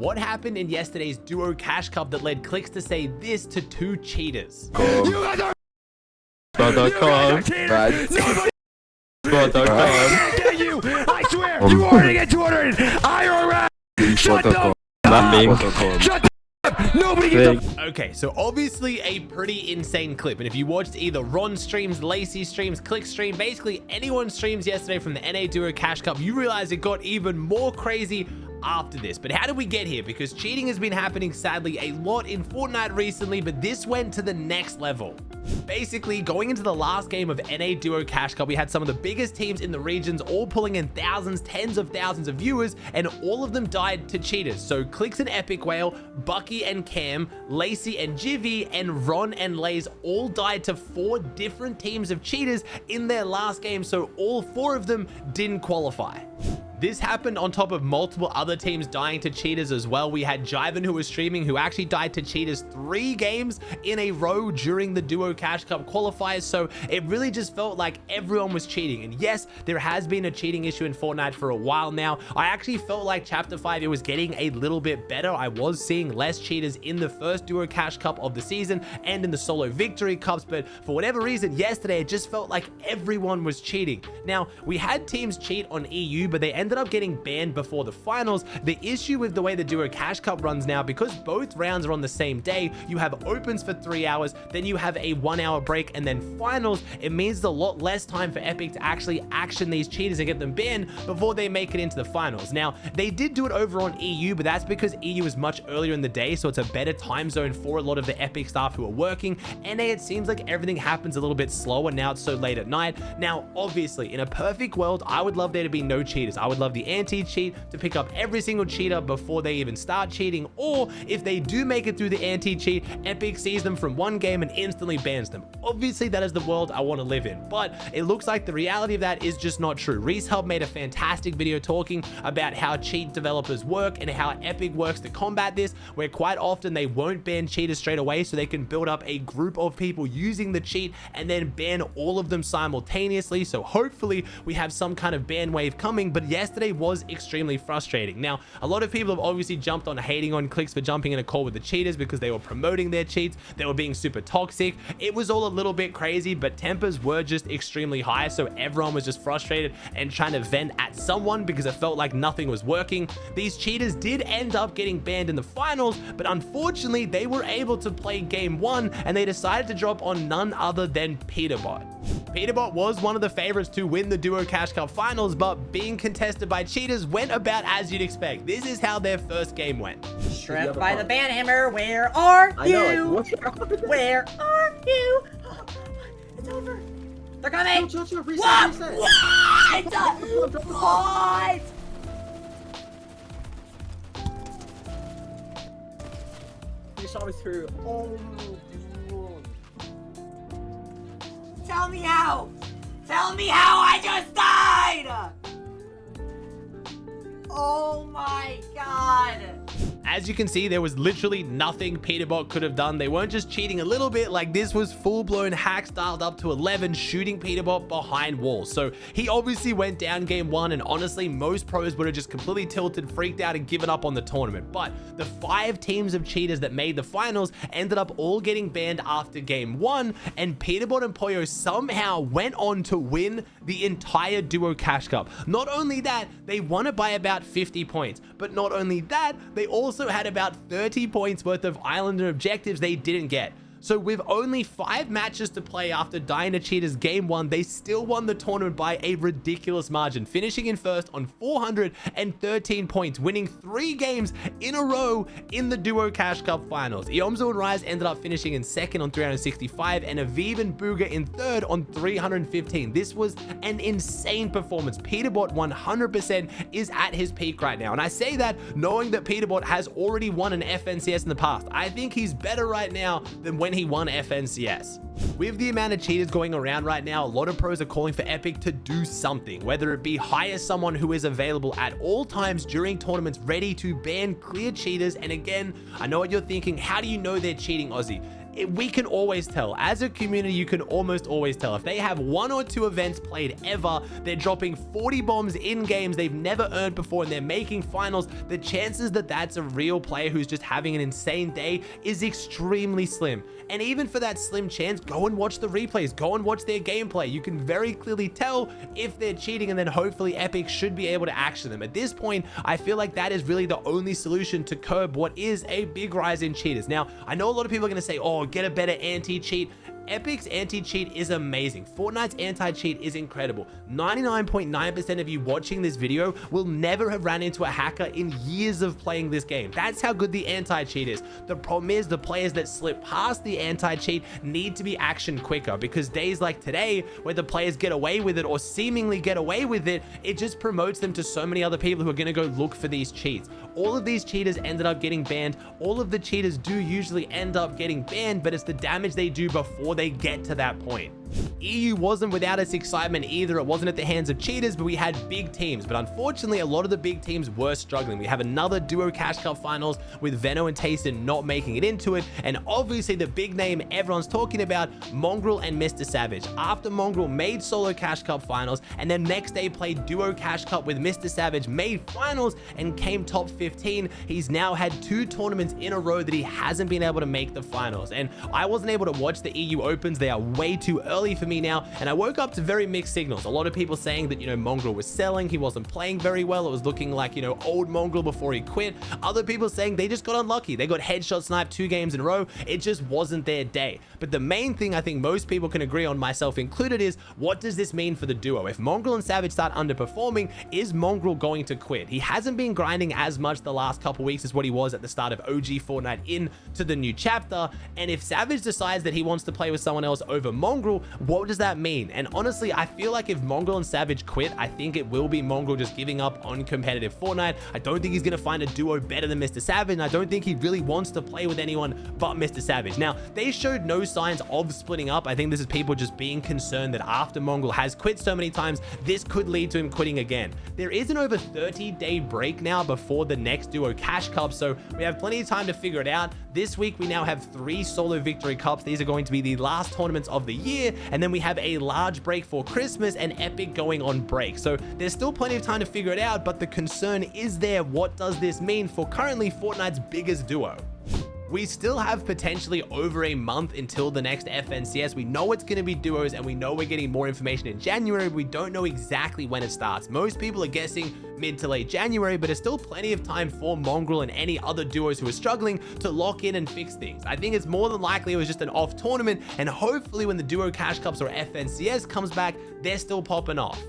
What happened in yesterday's Duo Cash Cup that led Clix to say this to two cheaters? You guys are get you! I swear! You already get 200! IRL! Shut up! Shut up! Nobody gets a... Okay, so obviously a pretty insane clip, and if you watched either Ron streams, Lacey streams, Clix stream, basically anyone's streams yesterday from the NA Duo Cash Cup, you realize it got even more crazy after this. But how did we get here? Because cheating has been happening sadly a lot in Fortnite recently, but this went to the next level. Basically, going into the last game of NA Duo Cash Cup, we had some of the biggest teams in the regions all pulling in thousands, tens of thousands of viewers, and all of them died to cheaters. So Clix and Epikwhale, Bucke and Cam, Lacey and Jivvy, and Ron and Lays all died to 4 different teams of cheaters in their last game, so all 4 of them didn't qualify. This happened on top of multiple other teams dying to cheaters as well. We had Jiven, who was streaming, who actually died to cheaters 3 games in a row during the Duo Cash Cup qualifiers. So it really just felt like everyone was cheating. And yes, there has been a cheating issue in Fortnite for a while now. I actually felt like Chapter 5, it was getting a little bit better. I was seeing less cheaters in the first Duo Cash Cup of the season and in the solo victory cups. But for whatever reason, yesterday, it just felt like everyone was cheating. Now, we had teams cheat on EU, but they ended up getting banned before the finals. The issue with the way the Duo Cash Cup runs now, because both rounds are on the same day, you have opens for 3 hours, then you have a 1-hour break, and then finals. It means a lot less time for Epic to actually action these cheaters and get them banned before they make it into the finals. Now, they did do it over on EU, but that's because EU is much earlier in the day, so it's a better time zone for a lot of the Epic staff who are working. NA, it seems like everything happens a little bit slower now. It's so late at night. Now, obviously, in a perfect world, I would love there to be no cheaters. I would love the anti-cheat to pick up every single cheater before they even start cheating, or if they do make it through the anti-cheat, Epic sees them from one game and instantly bans them. Obviously, that is the world I want to live in, but it looks like the reality of that is just not true. Reese Hub made a fantastic video talking about how cheat developers work and how Epic works to combat this, where quite often they won't ban cheaters straight away, so they can build up a group of people using the cheat and then ban all of them simultaneously. So hopefully we have some kind of ban wave coming, but yesterday was extremely frustrating. Now, a lot of people have obviously jumped on hating on Clix for jumping in a call with the cheaters because they were promoting their cheats. They were being super toxic. It was all a little bit crazy, but tempers were just extremely high, so everyone was just frustrated and trying to vent at someone because it felt like nothing was working. These cheaters did end up getting banned in the finals, but unfortunately they were able to play game 1 and they decided to drop on none other than Peterbot. Peterbot was one of the favorites to win the Duo Cash Cup finals, but being contested by cheaters went about as you'd expect. This is how their first game went. Shrimp by the banhammer, where are you? Where are you? Oh, it's over. They're coming. Chill, reset, What? reset. What? What? You saw me through. Oh, Tell me how. Tell me how I just died. Oh my god. As you can see, there was literally nothing Peterbot could have done. They weren't just cheating a little bit, like this was full-blown hack dialed up to 11, shooting Peterbot behind walls. So he obviously went down game 1, and honestly, most pros would have just completely tilted, freaked out, and given up on the tournament. But the 5 teams of cheaters that made the finals ended up all getting banned after game 1, and Peterbot and Poyo somehow went on to win the entire Duo Cash Cup. Not only that, they won it by about 50 points, but not only that, they also had about 30 points worth of Islander objectives they didn't get. So with only 5 matches to play after dying to cheaters game 1, they still won the tournament by a ridiculous margin, finishing in first on 413 points, winning 3 games in a row in the Duo Cash Cup finals. Eomzo and Rise ended up finishing in second on 365, and Aviv and Booga in third on 315. This was an insane performance. Peterbot 100% is at his peak right now, and I say that knowing that Peterbot has already won an FNCS in the past. I think he's better right now than when he won FNCS. With the amount of cheaters going around right now, a lot of pros are calling for Epic to do something, whether it be hire someone who is available at all times during tournaments ready to ban clear cheaters. And again, I know what you're thinking, how do you know they're cheating, Aussie? we can always tell. As a community, you can almost always tell. If they have 1 or 2 events played ever, they're dropping 40 bombs in games they've never earned before, and they're making finals, the chances that that's a real player who's just having an insane day is extremely slim. And even for that slim chance, go and watch the replays, go and watch their gameplay. You can very clearly tell if they're cheating, and then hopefully Epic should be able to action them. At this point, I feel like that is really the only solution to curb what is a big rise in cheaters. Now, I know a lot of people are going to say, oh, get a better anti-cheat. Epic's anti-cheat is amazing. Fortnite's anti-cheat is incredible. 99.9% of you watching this video will never have ran into a hacker in years of playing this game. That's how good the anti-cheat is. The problem is the players that slip past the anti-cheat need to be actioned quicker, because days like today, where the players get away with it or seemingly get away with it, it just promotes them to so many other people who are going to go look for these cheats. All of these cheaters ended up getting banned. All of the cheaters do usually end up getting banned, but it's the damage they do before they get to that point. EU wasn't without its excitement either. It wasn't at the hands of cheaters, but we had big teams. But unfortunately, a lot of the big teams were struggling. We have another duo Cash Cup finals with Veno and Tayson not making it into it. And obviously the big name everyone's talking about, Mongraal and Mr. Savage. After Mongraal made solo Cash Cup finals and then next day played duo Cash Cup with Mr. Savage, made finals and came top 15, he's now had 2 tournaments in a row that he hasn't been able to make the finals. And I wasn't able to watch the EU Opens. They are way too early for me now, and I woke up to very mixed signals. A lot of people saying that, Mongraal was selling, he wasn't playing very well, it was looking like, old Mongraal before he quit. Other people saying they just got unlucky, they got headshot sniped 2 games in a row, it just wasn't their day. But the main thing I think most people can agree on, myself included, is what does this mean for the duo? If Mongraal and Savage start underperforming, is Mongraal going to quit? He hasn't been grinding as much the last couple weeks as what he was at the start of OG Fortnite into the new chapter, and if Savage decides that he wants to play with someone else over Mongraal, what does that mean? And honestly, I feel like if Mongraal and Savage quit, I think it will be Mongraal just giving up on competitive Fortnite. I don't think he's going to find a duo better than Mr. Savage, and I don't think he really wants to play with anyone but Mr. Savage. Now, they showed no signs of splitting up. I think this is people just being concerned that after Mongraal has quit so many times, this could lead to him quitting again. There is an over 30-day break now before the next duo Cash Cup, so we have plenty of time to figure it out. This week, we now have 3 solo victory cups. These are going to be the last tournaments of the year, and then we have a large break for Christmas and Epic going on break. So there's still plenty of time to figure it out, but the concern is there. What does this mean for currently Fortnite's biggest duo? We still have potentially over a month until the next FNCS. We know it's going to be duos, and we know we're getting more information in January. We don't know exactly when it starts. Most people are guessing mid to late January, but there's still plenty of time for Mongraal and any other duos who are struggling to lock in and fix things. I think it's more than likely it was just an off tournament, and hopefully when the duo Cash Cups or FNCS comes back, they're still popping off.